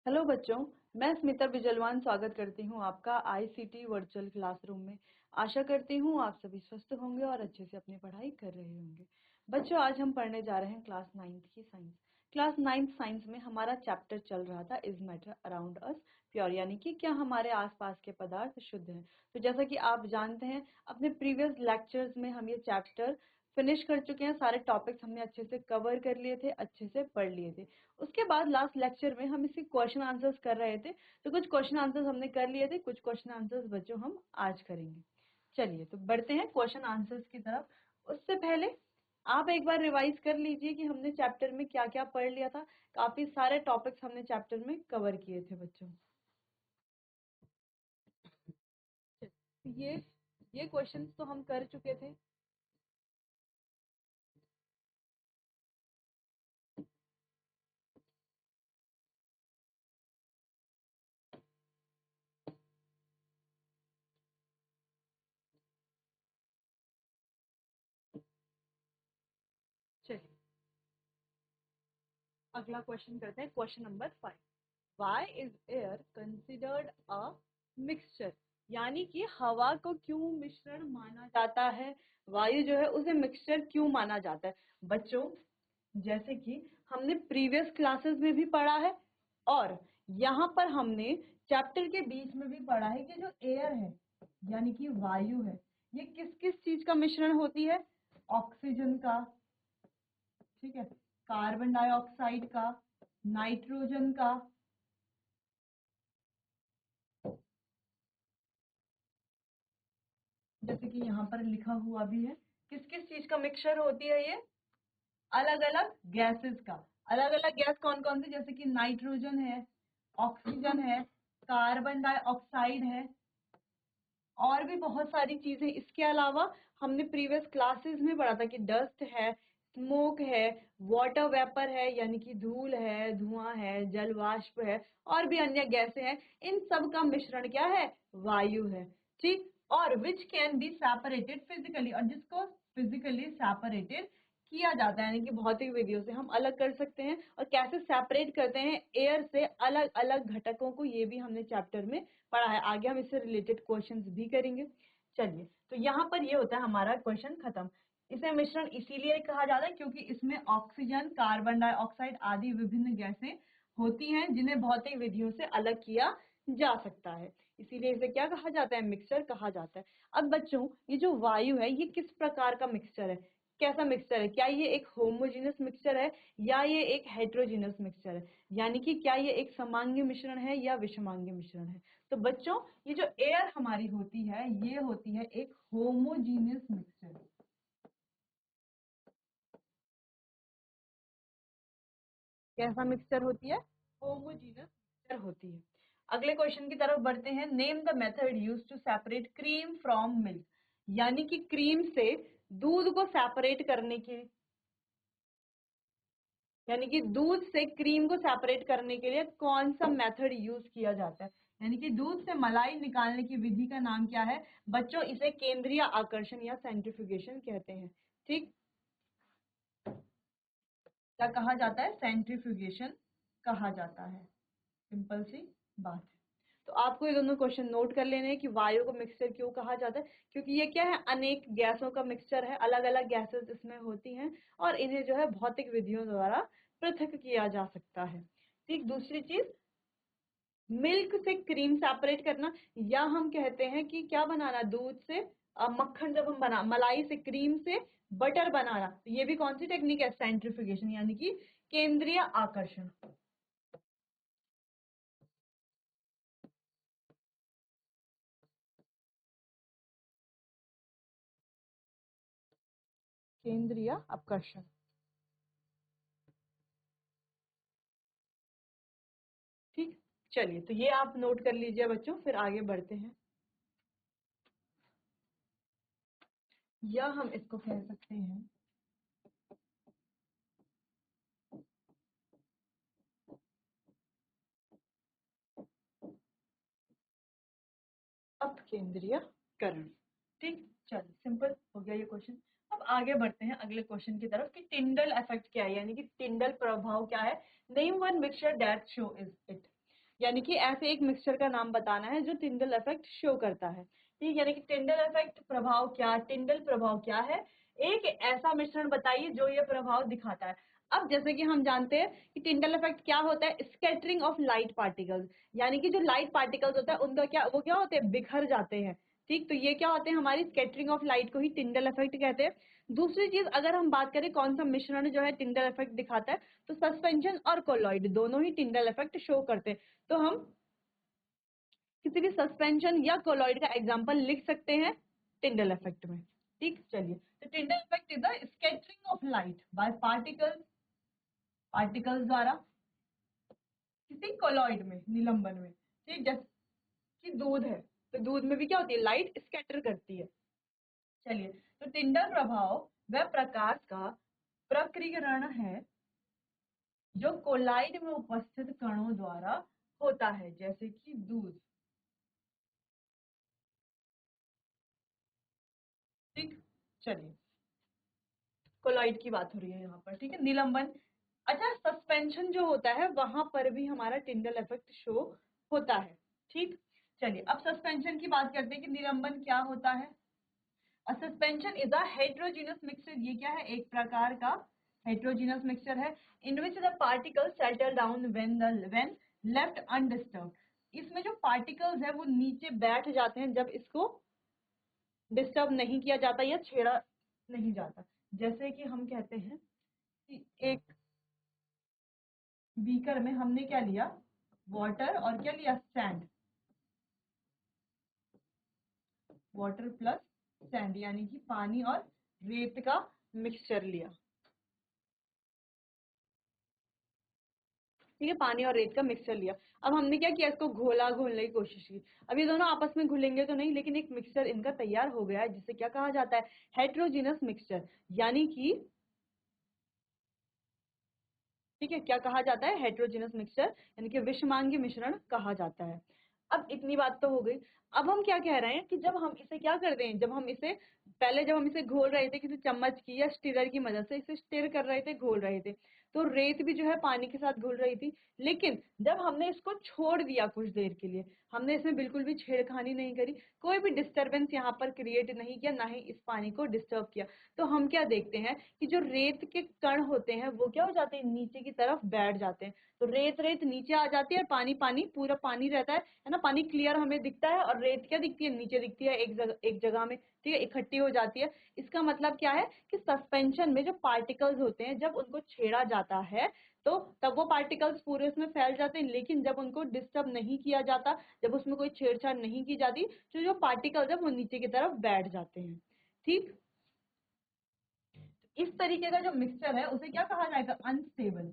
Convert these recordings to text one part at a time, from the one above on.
Hello बच्चों, मैं स्मिता बिजलवान स्वागत करती हूँ आपका आईसीटी वर्चुअल क्लासरूम में। आशा करती हूँ आप सभी स्वस्थ होंगे और अच्छे से अपनी पढ़ाई कर रहे होंगे। बच्चों, आज हम पढ़ने जा रहे हैं क्लास 9th की साइंस। क्लास 9th साइंस में हमारा चैप्टर चल रहा था is matter around us pure, यानी कि क्या हमारे आसपास के पदार्थ शुद्ध हैं। तो जैसा कि आप जानते हैं, अपने प्रीवियस लेक्चर्स में हम ये चैप्टर फिनिश कर चुके हैं। सारे टॉपिक्स हमने अच्छे से कवर कर लिए थे, अच्छे से पढ़ लिए थे। उसके बाद लास्ट लेक्चर में हम इसके क्वेश्चन आंसर्स कर रहे थे, तो कुछ क्वेश्चन आंसर्स हमने कर लिए थे, कुछ क्वेश्चन आंसर्स बच्चों हम आज करेंगे। चलिए तो बढ़ते हैं क्वेश्चन आंसर्स की तरफ। उससे पहले आप एक बार रिवाइज कर लीजिए कि हमने चैप्टर में क्या क्या पढ़ लिया था। काफी सारे टॉपिक्स हमने चैप्टर में कवर किए थे बच्चों। ये क्वेश्चंस तो हम कर चुके थे। चलिए अगला क्वेश्चन करते हैं, question number 5। Why is air considered a mixture? यानी कि हवा को क्यों मिश्रण माना जाता है, वायु जो है उसे मिक्सचर क्यों माना जाता है। बच्चों, जैसे कि हमने प्रीवियस क्लासेस में भी पढ़ा है और यहाँ पर हमने चैप्टर के बीच में भी पढ़ा है कि जो एयर है यानी कि वायु है, ये किस किस चीज का मिश्रण होती है। ऑक्सीजन का, ठीक है, कार्बन डाइऑक्साइड का, नाइट्रोजन का, जैसे कि यहाँ पर लिखा हुआ भी है। किस किस चीज का मिक्सचर होती है ये, अलग अलग गैसेस का। अलग अलग गैस कौन कौन सी, जैसे कि नाइट्रोजन है, ऑक्सीजन है, कार्बन डाइऑक्साइड है और भी बहुत सारी चीजें। इसके अलावा हमने प्रीवियस क्लासेस में पढ़ा था कि डस्ट है, स्मोक है, वाटर वेपर है यानी कि धूल है, धुआं है, जल वाष्प है और भी अन्य गैसें हैं। इन सब का मिश्रण क्या है, वायु है। ठीक, और which can be separated physically, और जिसको फिजिकली सेपरेटेड किया जाता है, यानी कि भौतिक विधियों से हम अलग कर सकते हैं। और कैसे सेपरेट करते हैं एयर से अलग अलग घटकों को, ये भी हमने चैप्टर में पढ़ा है। आगे हम इससे रिलेटेड क्वेश्चंस भी करेंगे। चलिए, तो यहाँ पर ये होता है हमारा क्वेश्चन खत्म। इसे मिश्रण इसीलिए कहा जाता है क्योंकि इसमें ऑक्सीजन, कार्बन डाइऑक्साइड आदि विभिन्न गैसें होती हैं जिन्हें भौतिक विधियों से अलग किया जा सकता है। इसीलिए इसे क्या कहा जाता है, मिक्सचर कहा जाता है। अब बच्चों, ये जो वायु है ये किस प्रकार का मिक्सचर है, कैसा मिक्सचर है, क्या ये एक होमोजेनस मिक्सचर है या ये एक हेट्रोजेनस मिक्सचर है, यानी कि क्या ये एक समांगी मिश्रण है या विषमांगी मिश्रण है। तो बच्चों, ये जो एयर हमारी होती है ये होती है एक होमोजीनियस मिक्सचर। कैसा मिक्सचर होती है, होमोजीनियस मिक्सचर होती है। अगले क्वेश्चन की तरफ बढ़ते हैं। Name the method used to separate cream from milk, यानी कि क्रीम से दूध को सेपरेट करने की, यानी कि दूध से क्रीम को सेपरेट करने के लिए कौन सा मेथड यूज किया जाता है, यानी कि दूध से मलाई निकालने की विधि का नाम क्या है। बच्चों, इसे केंद्रीय आकर्षण या सेंट्रीफ्यूगेशन कहते हैं। ठीक, क्या कहा जाता है, सेंट्रीफ्यूगेशन कहा जाता है। सिंपल सी बात है। तो आपको ये दोनों क्वेश्चन नोट कर लेने हैं कि वायु को मिक्सचर क्यों कहा जाता है, क्योंकि ये क्या है, अनेक गैसों का मिक्सचर है। अलग अलग गैसेस इसमें होती हैं और इन्हें जो है भौतिक विधियों द्वारा पृथक किया जा सकता है। ठीक, दूसरी चीज, मिल्क से क्रीम सेपरेट करना, या हम कहते हैं कि क्या बनाना, दूध से मक्खन जब हम बना, मलाई से, क्रीम से बटर बनाना, तो ये भी कौन सी टेक्निक है, सेंट्रीफ्यूगेशन यानी कि केंद्रीय आकर्षण। केंद्रीय आकर्षण। ठीक, चलिए तो ये आप नोट कर लीजिए बच्चों, फिर आगे बढ़ते हैं। या हम इसको कह सकते हैं अपकेंद्रीयकरण। ठीक, चलिए सिंपल हो गया ये क्वेश्चन। अब आगे बढ़ते हैं अगले क्वेश्चन की तरफ कि टिंडल इफेक्ट क्या है, यानी कि टिंडल प्रभाव क्या है। Name one mixture that show is it. यानी कि ऐसे एक मिक्सचर का नाम बताना है जो टिंडल इफेक्ट शो करता है। ठीक, यानी कि टिंडल इफेक्ट प्रभाव क्या, टिंडल प्रभाव क्या है, एक ऐसा मिश्रण बताइए जो ये प्रभाव दिखाता है। अब जैसे कि हम जानते हैं कि टिंडल इफेक्ट क्या होता है, स्कैटरिंग ऑफ लाइट पार्टिकल्स, यानी कि जो लाइट पार्टिकल्स होता है उनका क्या, वो क्या होते हैं, बिखर जाते हैं। ठीक, तो ये क्या होते हैं, हमारी स्कैटरिंग ऑफ लाइट को ही टिंडल इफेक्ट कहते हैं। दूसरी चीज अगर हम बात करें कौन सा मिश्रण जो है टिंडल इफेक्ट दिखाता है, तो सस्पेंशन और कोलॉइड दोनों ही टिंडल इफेक्ट शो करते हैं। तो हम किसी भी सस्पेंशन या कोलॉइड का एग्जांपल लिख सकते हैं टिंडल इफेक्ट में। ठीक, चलिए, तो Tyndall effect is the scattering of light by particles द्वारा किसी कोलॉइड में, निलंबन में। ठीक, जैसे कि दूध है, तो दूध में भी क्या होती है, लाइट स्कैटर करती है। चलिए, तो टिंडल प्रभाव वह प्रकाश का प्रकीर्णन है जो कोलाइड में उपस्थित कणों द्वारा होता है, जैसे कि दूध। ठीक, चलिए, कोलाइड की बात हो रही है यहाँ पर। ठीक है, निलंबन। अच्छा, सस्पेंशन जो होता है वहां पर भी हमारा टिंडल इफेक्ट शो होता है। ठीक, चलिए, अब सस्पेंशन की बात करते हैं कि निलंबन क्या होता है। Suspension is a heterogeneous mixture, ये क्या है, एक प्रकार का हेटेरोजेनस मिक्सचर है, in which the particles settle down when left undisturbed. इसमें जो पार्टिकल्स है वो नीचे बैठ जाते हैं जब इसको डिस्टर्ब नहीं किया जाता या छेड़ा नहीं जाता। जैसे कि हम कहते हैं कि एक बीकर में हमने क्या लिया, वाटर, और क्या लिया, सैंड, वाटर प्लस सैंड, यानी कि पानी और रेत का मिक्सचर लिया। ठीक है, पानी और रेत का मिक्सचर लिया। अब हमने क्या किया, इसको घोलने की कोशिश की। अब ये दोनों आपस में घुलेंगे तो नहीं, लेकिन एक मिक्सचर इनका तैयार हो गया है जिसे क्या कहा जाता है, हेटेरोजेनस मिक्सचर, यानी कि ठीक है, क्या कहा जाता है, हेटेरोजेनस मिक्सचर, यानी कि विषमांगी मिश्रण कहा जाता है। अब इतनी बात तो हो गई। अब हम क्या कह रहे हैं कि जब हम इसे क्या करते हैं, जब हम इसे पहले जब हम इसे घोल रहे थे किसी चम्मच की या स्टिरर की मदद से इसे स्टिर कर रहे थे, घोल रहे थे, तो रेत भी जो है पानी के साथ घुल रही थी। लेकिन जब हमने इसको छोड़ दिया कुछ देर के लिए, हमने इसमें बिल्कुल भी छेड़खानी नहीं करी, कोई भी डिस्टरबेंस यहाँ पर क्रिएट नहीं किया, ना ही इस पानी को डिस्टर्ब किया, तो हम क्या देखते हैं कि जो रेत के कण होते हैं वो क्या हो जाते हैं, नीचे की तरफ बैठ जाते हैं। तो रेत रेत नीचे आ जाती है और पानी पानी, पूरा पानी रहता है ना, पानी क्लियर हमें दिखता है, और रेत क्या दिखती है, नीचे दिखती है, एक जगह में, ठीक है, इकट्ठी हो जाती है। इसका मतलब क्या है कि सस्पेंशन में जो पार्टिकल्स होते हैं जब उनको छेड़ा जाता है तो तब वो पार्टिकल्स पूरे उसमें फैल जाते हैं, लेकिन जब उनको डिस्टर्ब नहीं किया जाता, जब उसमें कोई छेड़छाड़ नहीं की जाती, तो जो पार्टिकल्स है वो नीचे की तरफ बैठ जाते हैं। ठीक, इस तरीके का जो मिक्सचर है उसे क्या कहा जाएगा, अनस्टेबल,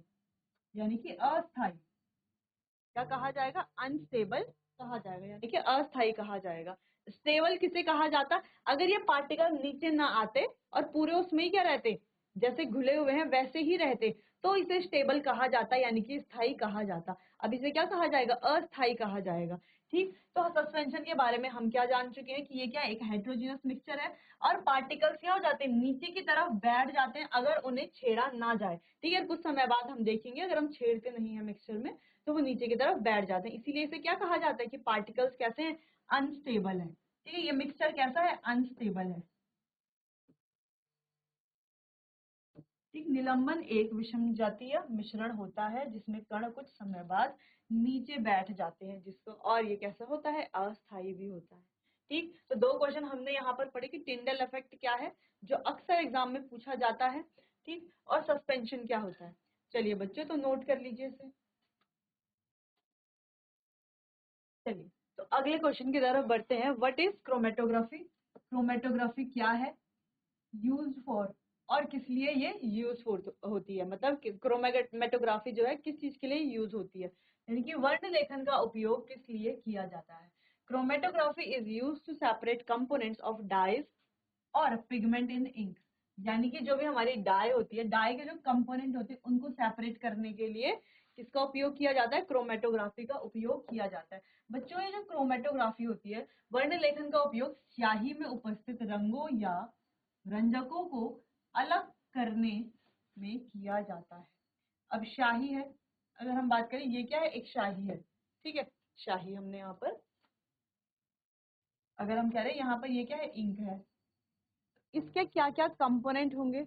यानी कि अस्थाई। क्या कहा जाएगा, अनस्टेबल कहा जाएगा, यानी कि अस्थाई कहा जाएगा। स्टेबल किसे कहा जाता, अगर ये पार्टिकल नीचे ना आते और पूरे उसमें ही क्या रहते, जैसे घुले हुए हैं वैसे ही रहते, तो इसे स्टेबल कहा जाता, यानी कि स्थाई कहा जाता। अब इसे क्या कहा जाएगा, अस्थाई कहा जाएगा। ठीक, तो सस्पेंशन के बारे में हम क्या जान चुके हैं कि ये क्या एक हेटेरोजेनस मिक्सचर है, और पार्टिकल्स क्या हो जाते हैं, नीचे की तरफ बैठ जाते हैं अगर उन्हें छेड़ा ना जाए। ठीक है, कुछ समय बाद हम देखेंगे अगर हम छेड़ते नहीं है मिक्सचर में तो वो नीचे की तरफ बैठ जाते हैं, इसीलिए इसे क्या कहा जाता है कि पार्टिकल्स कैसे हैं, अनस्टेबल है। ठीक है, ये मिक्सचर कैसा है, अनस्टेबल है। ठीक, निलंबन एक विषम जातीय मिश्रण होता है जिसमें कण कुछ समय बाद नीचे बैठ जाते हैं, जिसको, और ये कैसा होता है, अस्थायी भी होता है। ठीक, तो दो क्वेश्चन हमने यहाँ पर पढ़े कि टिंडल इफेक्ट क्या है जो अक्सर एग्जाम में पूछा जाता है, ठीक, और सस्पेंशन क्या होता है। चलिए बच्चों, तो नोट कर लीजिए इसे। चलिए, तो अगले क्वेश्चन की तरफ बढ़ते हैं। व्हाट इज क्रोमेटोग्राफी, क्रोमेटोग्राफी क्या है, यूज फॉर, और किस लिए ये यूजफुल होती है, मतलब क्रोमेटोग्राफी जो है किस चीज के लिए यूज होती है, यानी कि वर्ण लेखन का उपयोग किस लिए किया जाता है। Chromatography is use to separate components of dyes और पिगमेंट इन इंक, यानी कि जो भी हमारी डाई होती है, डाई के जो कंपोनेंट होते हैं उनको सेपरेट करने के लिए किसका उपयोग किया जाता है, क्रोमेटोग्राफी का उपयोग किया जाता है। बच्चों, ये जो क्रोमेटोग्राफी होती है, वर्ण लेखन का उपयोग स्याही में उपस्थित रंगों या रंजकों को अलग करने में किया जाता है। अब शाही है, अगर हम बात करें, ये क्या है, एक शाही है। ठीक है, शाही हमने यहाँ पर, अगर हम कह रहे हैं यहाँ पर ये क्या है, इंक है, इसके क्या क्या कंपोनेंट होंगे,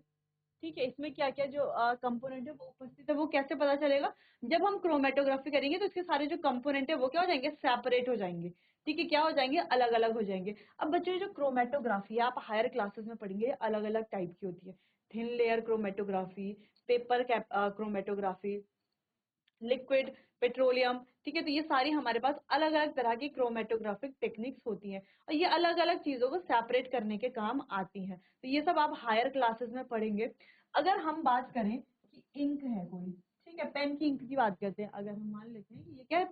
ठीक है, इसमें क्या क्या जो कंपोनेंट है वो उपस्थित है, वो कैसे पता चलेगा, जब हम क्रोमेटोग्राफी करेंगे तो इसके सारे जो कंपोनेंट है वो क्या हो जाएंगे, सेपरेट हो जाएंगे, ठीक है, क्या हो जाएंगे, अलग अलग हो जाएंगे। अब बच्चों ये जो क्रोमेटोग्राफी है आप हायर क्लासेस में पढ़ेंगे, अलग अलग टाइप की होती है, thin layer chromatography, paper chromatography, liquid, petroleum, ठीक है, तो ये सारी हमारे पास अलग अलग तरह की क्रोमेटोग्राफिक टेक्निक्स होती हैं और ये अलग अलग चीजों को सेपरेट करने के काम आती हैं, तो ये सब आप हायर क्लासेस में पढ़ेंगे। अगर हम बात करें कि इंक है कोई, ठीक है, पेन की इंक की बात करते हैं, अगर हम मान लेते हैं कि ये क्या है,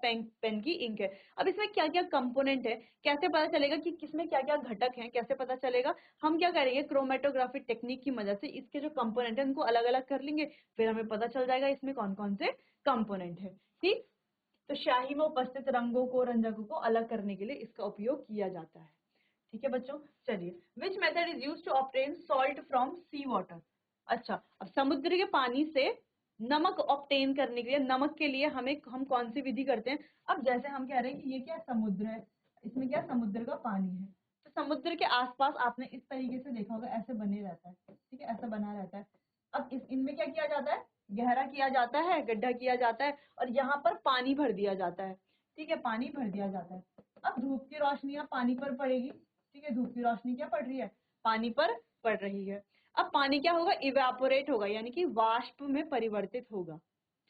पेन की इंक है, अब इसमें क्या क्या कंपोनेंट है, कैसे पता चलेगा कि किसमें क्या क्या घटक हैं, कैसे पता चलेगा, हम क्या करेंगे, क्रोमेटोग्राफी टेक्निक की मदद से इसके जो कंपोनेंट है उनको अलग अलग कर लेंगे, फिर हमें पता चल जाएगा इसमें कौन कौन से कंपोनेंट है, ठीक। तो स्याही में उपस्थित रंगों को, रंजकों को अलग करने के लिए इसका उपयोग किया जाता है, ठीक है बच्चों। चलिए, which method is use to obtain salt from sea water. अच्छा, अब समुद्र के पानी से नमक ऑब्टेन करने के लिए, नमक के लिए हम कौन सी विधि करते हैं, अब जैसे हम कह रहे हैं कि ये क्या समुद्र है, इसमें क्या समुद्र का पानी है, तो समुद्र के आसपास आपने इस तरीके से देखा होगा, ऐसे बने रहता है, ठीक है, ऐसा बना रहता है। अब इनमें क्या किया जाता है, गहरा किया जाता है, गड्ढा किया जाता है और यहाँ पर पानी भर दिया जाता है, ठीक है, पानी भर दिया जाता है। अब धूप की रोशनी यहाँ पानी पर पड़ेगी, ठीक है, धूप की रोशनी क्या पड़ रही है, पानी पर पड़ रही है। अब पानी क्या होगा, इवेपोरेट होगा, यानी कि वाष्प में परिवर्तित होगा,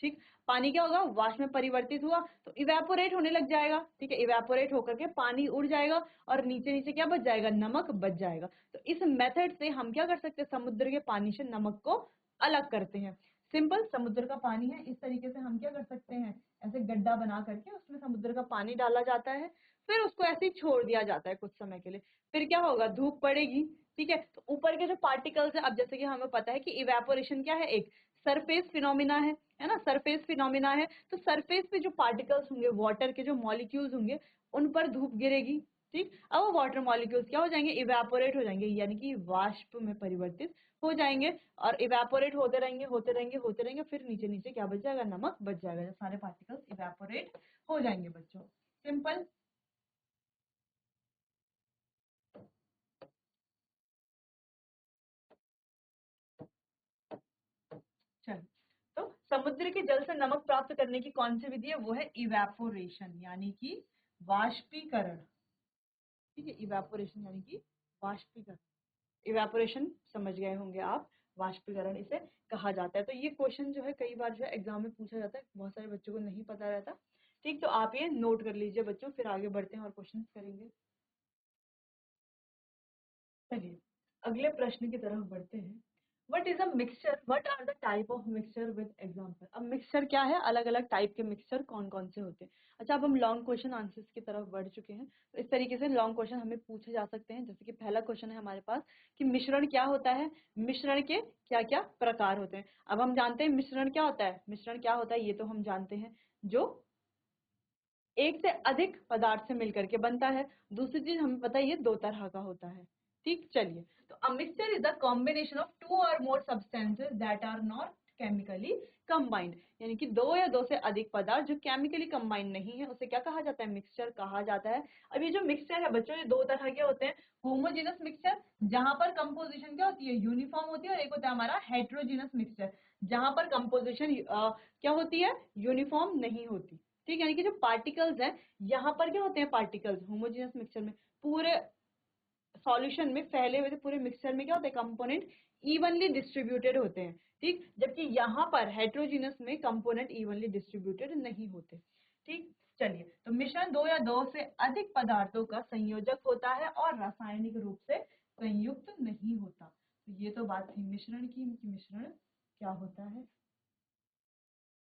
ठीक, पानी क्या होगा, वाष्प में परिवर्तित हुआ तो इवेपोरेट होने लग जाएगा, ठीक है, इवेपोरेट होकर के पानी उड़ जाएगा और नीचे नीचे क्या बच जाएगा, नमक बच जाएगा। तो इस मेथड से हम क्या कर सकते हैं, समुद्र के पानी से नमक को अलग करते हैं। सिंपल, समुद्र का पानी है, इस तरीके से हम क्या कर सकते हैं, ऐसे गड्ढा बना करके उसमें समुद्र का पानी डाला जाता है, फिर उसको ऐसे ही छोड़ दिया जाता है कुछ समय के लिए, फिर क्या होगा, धूप पड़ेगी, ठीक है, तो ऊपर के जो पार्टिकल्स है, अब जैसे कि हमें पता है कि इवेपोरेशन क्या है, एक सरफेस फिनोमिना है ना, सरफेस फिनोमिना है, तो सरफेस पे जो पार्टिकल्स होंगे, वाटर के जो मॉलिक्यूल्स होंगे, उन पर धूप गिरेगी, ठीक, अब वो वाटर मॉलिक्यूल्स क्या हो जाएंगे, इवेपोरेट हो जाएंगे, यानी कि वाष्प में परिवर्तित हो जाएंगे और इवेपोरेट होते रहेंगे होते रहेंगे होते रहेंगे, फिर नीचे नीचे क्या बच जाएगा, नमक बच जाएगा, जब सारे पार्टिकल्स इवेपोरेट हो जाएंगे बच्चों, सिंपल। चल, तो समुद्र के जल से नमक प्राप्त करने की कौन सी विधि है, वो है इवेपोरेशन, यानी कि वाष्पीकरण, ठीक है, इवेपोरेशन यानी कि वाष्पीकरण, इवेपोरेशन समझ गए होंगे आप, वाष्पीकरण इसे कहा जाता है। तो ये क्वेश्चन जो है कई बार जो है एग्जाम में पूछा जाता है, बहुत सारे बच्चों को नहीं पता रहता, ठीक, तो आप ये नोट कर लीजिए बच्चों, फिर आगे बढ़ते हैं और क्वेश्चन करेंगे। चलिए, अगले प्रश्न की तरफ बढ़ते हैं। What is a mixture, what are the type of mixture with example. अब मिक्सचर क्या है, अलग अलग टाइप के मिक्सचर कौन कौन से होते हैं। अच्छा, अब हम लॉन्ग क्वेश्चन आंसर्स की तरफ बढ़ चुके हैं, तो इस तरीके से लॉन्ग क्वेश्चन हमें पूछे जा सकते हैं, जैसे कि पहला क्वेश्चन है हमारे पास कि मिश्रण क्या होता है, मिश्रण के क्या क्या प्रकार होते हैं। अब हम जानते हैं मिश्रण क्या होता है, मिश्रण क्या होता है ये तो हम जानते हैं, जो एक से अधिक पदार्थ से मिलकर के बनता है। दूसरी चीज हमें पता है ये दो तरह का होता है, ठीक, चलिए, तो a mixture is the combination of two or more substances that are not chemically combined, यानी कि दो या दो से अधिक पदार्थ जो केमिकली कंबाइंड नहीं है उसे क्या कहा जाता है, मिक्सचर कहा जाता है। अब ये जो मिक्सचर है बच्चों, ये दो तरह के होते हैं, होमोजेनस मिक्सचर जहां पर कंपोजिशन क्या होती है, यूनिफॉर्म होती है, और एक होता है हमारा हेट्रोजीनस मिक्सचर जहां पर कंपोजिशन क्या होती है, यूनिफॉर्म नहीं होती, ठीक, यानी कि जो पार्टिकल्स हैं, यहाँ पर क्या होते हैं, पार्टिकल्स होमोजेनस मिक्सचर में पूरे सॉल्यूशन में फैले हुए थे, पूरे मिक्सचर में क्या होते हैं, कंपोनेंट इवनली डिस्ट्रीब्यूटेड होते हैं, ठीक, जबकि यहाँ पर हेट्रोजीनस में कंपोनेंट इवनली डिस्ट्रीब्यूटेड नहीं होते, ठीक। चलिए, तो मिश्रण दो या दो से अधिक पदार्थों का संयोजक होता है और रासायनिक रूप से संयुक्त नहीं होता। तो ये तो बात थी मिश्रण की, कि मिश्रण क्या होता है,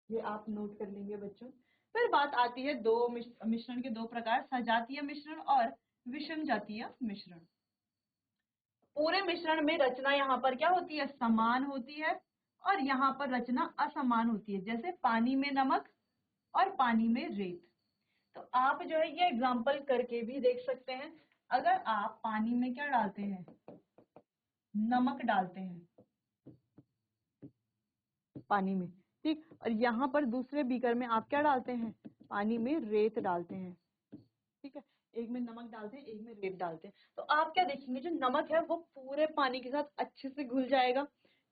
ये आप नोट कर लेंगे बच्चों। फिर बात आती है दो मिश्रण के दो प्रकार, सजातीय मिश्रण और विषम जातीय मिश्रण। पूरे मिश्रण में रचना यहाँ पर क्या होती है, समान होती है और यहाँ पर रचना असमान होती है, जैसे पानी में नमक और पानी में रेत। तो आप जो है ये एग्जांपल करके भी देख सकते हैं। अगर आप पानी में क्या डालते हैं, नमक डालते हैं पानी में, ठीक, और यहाँ पर दूसरे बीकर में आप क्या डालते हैं, पानी में रेत डालते हैं, ठीक है, एक में नमक डालते हैं, एक में रेत डालते हैं। तो आप क्या देखेंगे, जो नमक है वो पूरे पानी के साथ अच्छे से घुल जाएगा,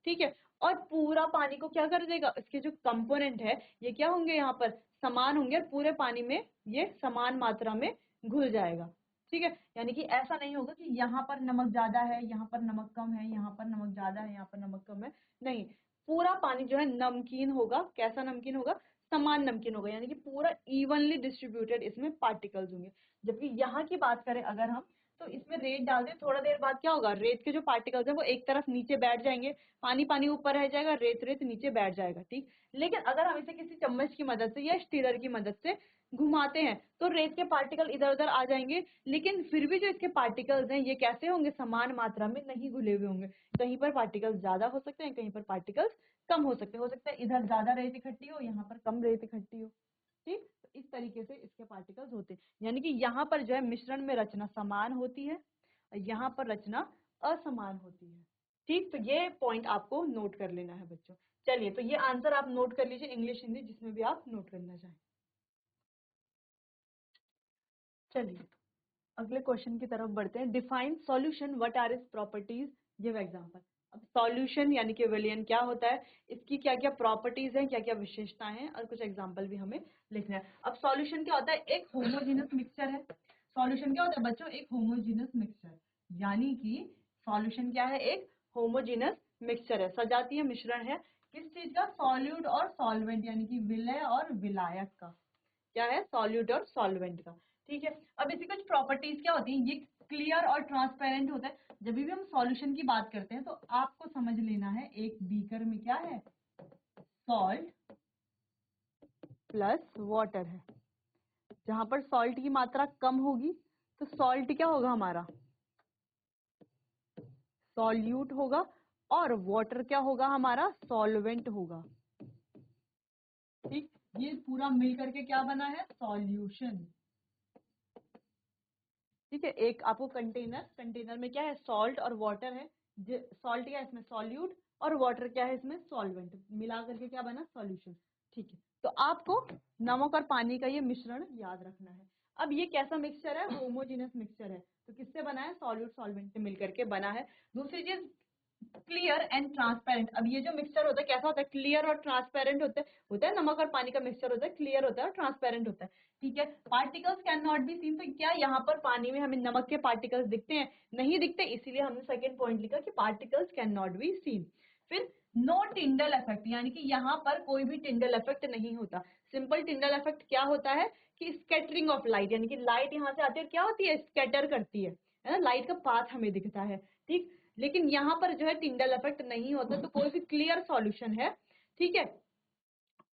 ठीक है, और पूरा पानी को क्या कर देगा, इसके जो कंपोनेंट है ये क्या होंगे, यहाँ पर समान होंगे, और पूरे पानी में ये समान मात्रा में घुल जाएगा, ठीक है। यानी कि ऐसा नहीं होगा कि यहाँ पर नमक ज्यादा है, यहाँ पर नमक कम है, यहाँ पर नमक ज्यादा है, यहाँ पर नमक कम है, नहीं, पूरा पानी जो है नमकीन होगा। कैसा नमकीन होगा, समान नमकीन होगा, यानी कि पूरा इवनली डिस्ट्रीब्यूटेड इसमें पार्टिकल्स होंगे। जबकि यहाँ की बात करें अगर हम, तो इसमें रेत डाल दें, थोड़ा देर बाद क्या होगा, रेत के जो पार्टिकल्स हैं वो एक तरफ नीचे बैठ जाएंगे, पानी पानी ऊपर रह जाएगा, रेत रेत नीचे बैठ जाएगा, ठीक। लेकिन अगर हम इसे किसी चम्मच की मदद से या स्टीलर की मदद से घुमाते हैं तो रेत के पार्टिकल इधर उधर आ जाएंगे, लेकिन फिर भी जो इसके पार्टिकल्स हैं ये कैसे होंगे, समान मात्रा में नहीं घुले हुए होंगे। कहीं पर पार्टिकल्स ज्यादा हो सकते हैं, कहीं पर पार्टिकल्स कम हो सकते हैं, हो सकता है इधर ज्यादा रेत इकट्ठी हो, यहाँ पर कम रेत इकट्ठी हो, ठीक। तो इस तरीके से इसके पार्टिकल्स होते हैं, यानी कि यहाँ पर जो है मिश्रण में रचना समान होती है, यहाँ पर रचना असमान होती है, ठीक। तो ये पॉइंट आपको नोट कर लेना है बच्चों। चलिए, तो ये आंसर आप नोट कर लीजिए, इंग्लिश हिंदी जिसमें भी आप नोट करना चाहें। चलिए अगले क्वेश्चन की तरफ बढ़ते हैं। Define solution, what are its properties, give example. अब सॉल्यूशन यानी कि विलयन क्या होता है, इसकी क्या क्या प्रॉपर्टीज हैं, क्या क्या विशेषताएं हैं, और कुछ एग्जांपल भी हमें लिखना है। अब सॉल्यूशन क्या होता है, एक होमोजेनस मिक्सचर है। सॉल्यूशन क्या होता है बच्चों, एक होमोजेनस मिक्सचर, यानी कि सॉल्यूशन क्या है, एक होमोजेनस मिक्सचर है, सजातीय मिश्रण है। किस चीज का, सॉल्यूट और सॉल्वेंट, यानी कि विलय और विलायक का। क्या है, सॉल्यूट और सॉल्वेंट का, ठीक है। अब इसकी कुछ प्रॉपर्टीज क्या होती हैं, ये क्लियर और ट्रांसपेरेंट होता है। जब भी हम सॉल्यूशन की बात करते हैं तो आपको समझ लेना है, एक बीकर में क्या है, सॉल्ट प्लस वाटर है। जहां पर सॉल्ट की मात्रा कम होगी तो सॉल्ट क्या होगा हमारा, सॉल्यूट होगा, और वाटर क्या होगा हमारा, सॉल्वेंट होगा, ठीक। ये पूरा मिल करके क्या बना है, सॉल्यूशन, ठीक है। एक आपको कंटेनर में क्या है, सॉल्ट और वाटर है, सॉल्ट क्या है इसमें, सॉल्यूट, और वाटर क्या है इसमें, सॉल्वेंट, मिला करके क्या बना, सॉल्यूशन, ठीक है। तो आपको नमक और पानी का ये मिश्रण याद रखना है। अब ये कैसा मिक्सचर है, होमोजेनस मिक्सचर है, तो किससे बना है, सॉल्यूट सॉल्वेंट से मिलकर के बना है। दूसरी चीज, क्लियर एंड ट्रांसपेरेंट। अब ये जो मिक्सचर होता है कैसा होता है, क्लियर और ट्रांसपेरेंट होता है, नमक और पानी का मिक्सचर होता है, क्लियर होता है और ट्रांसपेरेंट होता है, ठीक है। Particles can not be seen, तो क्या यहाँ पर पानी में हमें नमक के पार्टिकल्स दिखते हैं, नहीं दिखते, इसीलिए हमने सेकंड पॉइंट लिखा कि particles can not be seen. फिर नो टिंडल इफेक्ट, यानी कि यहाँ पर कोई भी टिंडल इफेक्ट नहीं होता। सिंपल टिंडल इफेक्ट क्या होता है कि स्कैटरिंग ऑफ लाइट, यानी कि लाइट यहाँ से आती है, क्या होती है, स्कैटर करती है ना, लाइट का पाथ हमें दिखता है, ठीक। लेकिन यहाँ पर जो है टिंडल इफेक्ट नहीं होता, तो कोई भी क्लियर सॉल्यूशन है, ठीक है,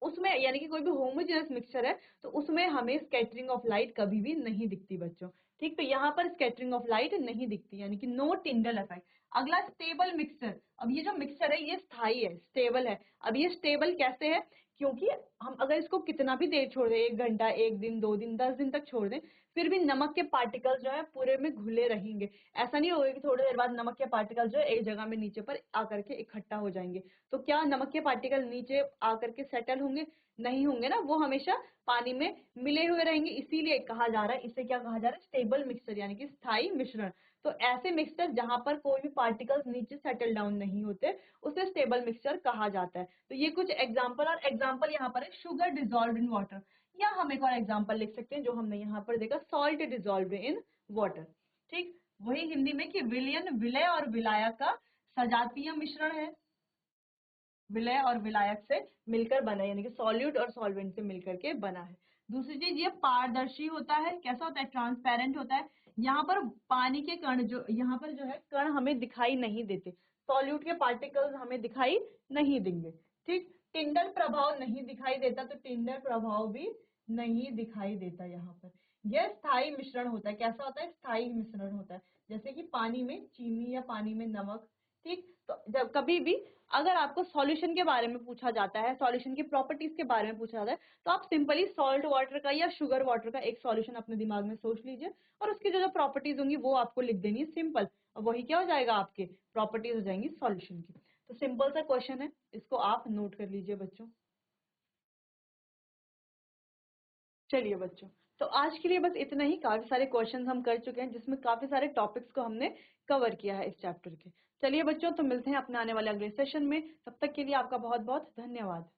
उसमें यानी कि कोई भी होमोजेनस मिक्सचर है तो उसमें हमें स्कैटरिंग ऑफ लाइट कभी भी नहीं दिखती बच्चों, ठीक। तो यहाँ पर स्कैटरिंग ऑफ लाइट नहीं दिखती, यानी कि नो टिंडल इफेक्ट। अगला, स्टेबल मिक्सचर। अब ये जो मिक्सचर है ये स्थायी है, स्टेबल है। अब ये स्टेबल कैसे है, क्योंकि हम अगर इसको कितना भी देर छोड़ दें, 1 घंटा, 1 दिन, 2 दिन, 10 दिन तक छोड़ दें, फिर भी नमक के पार्टिकल्स जो है पूरे में घुले रहेंगे। ऐसा नहीं होगा कि थोड़ी देर बाद नमक के पार्टिकल जो है एक जगह में नीचे पर आकर के इकट्ठा हो जाएंगे। तो क्या नमक के पार्टिकल नीचे आकर के सेटल होंगे, नहीं होंगे ना, वो हमेशा पानी में मिले हुए रहेंगे। इसीलिए कहा जा रहा है, इसे क्या कहा जा रहा है, स्टेबल मिक्सचर, यानी कि स्थायी मिश्रण। तो ऐसे मिक्सचर जहां पर कोई भी पार्टिकल्स नीचे सेटल डाउन नहीं होते उसे स्टेबल मिक्सचर कहा जाता है। तो ये कुछ एग्जांपल, और एग्जांपल यहाँ पर है शुगर डिजोल्व इन वाटर, या हम एक और एग्जांपल लिख सकते हैं जो हमने यहाँ पर देखा, सॉल्ट डिजोल्व इन वाटर, ठीक। वही हिंदी में कि विलयन, विलय और विलायक का सजातीय मिश्रण है, विलय और विलायक से मिलकर बना है, यानी कि सॉल्यूट और सॉल्वेंट से मिलकर के बना है। दूसरी चीज, ये पारदर्शी होता है, कैसा होता है, ट्रांसपेरेंट होता है। यहाँ पर पानी के कण जो, यहाँ पर जो है कण हमें दिखाई नहीं देते, सॉल्यूट के पार्टिकल्स हमें दिखाई नहीं देंगे, ठीक। टिंडल प्रभाव नहीं दिखाई देता, तो टिंडल प्रभाव भी नहीं दिखाई देता यहाँ पर। यह स्थायी मिश्रण होता है, कैसा होता है, स्थायी मिश्रण होता है, जैसे कि पानी में चीनी या पानी में नमक, ठीक। तो जब कभी भी अगर आपको सॉल्यूशन के बारे में पूछा जाता है, सॉल्यूशन की प्रॉपर्टीज के बारे में पूछा जाता है, तो आप सिंपली सॉल्ट वाटर का या शुगर वाटर का एक सॉल्यूशन अपने दिमाग में सोच लीजिए, और उसकी जो जो प्रॉपर्टीज होंगी वो आपको लिख देनी है, सिंपल। और वही क्या हो जाएगा, आपके प्रॉपर्टीज हो जाएंगी सॉल्यूशन की। तो सिंपल सा क्वेश्चन है, इसको आप नोट कर लीजिए बच्चों। चलिए बच्चों, तो आज के लिए बस इतना ही। काफी सारे क्वेश्चंस हम कर चुके हैं जिसमें काफी सारे टॉपिक्स को हमने कवर किया है इस चैप्टर के। चलिए बच्चों, तो मिलते हैं अपने आने वाले अगले सेशन में। तब तक के लिए आपका बहुत बहुत धन्यवाद।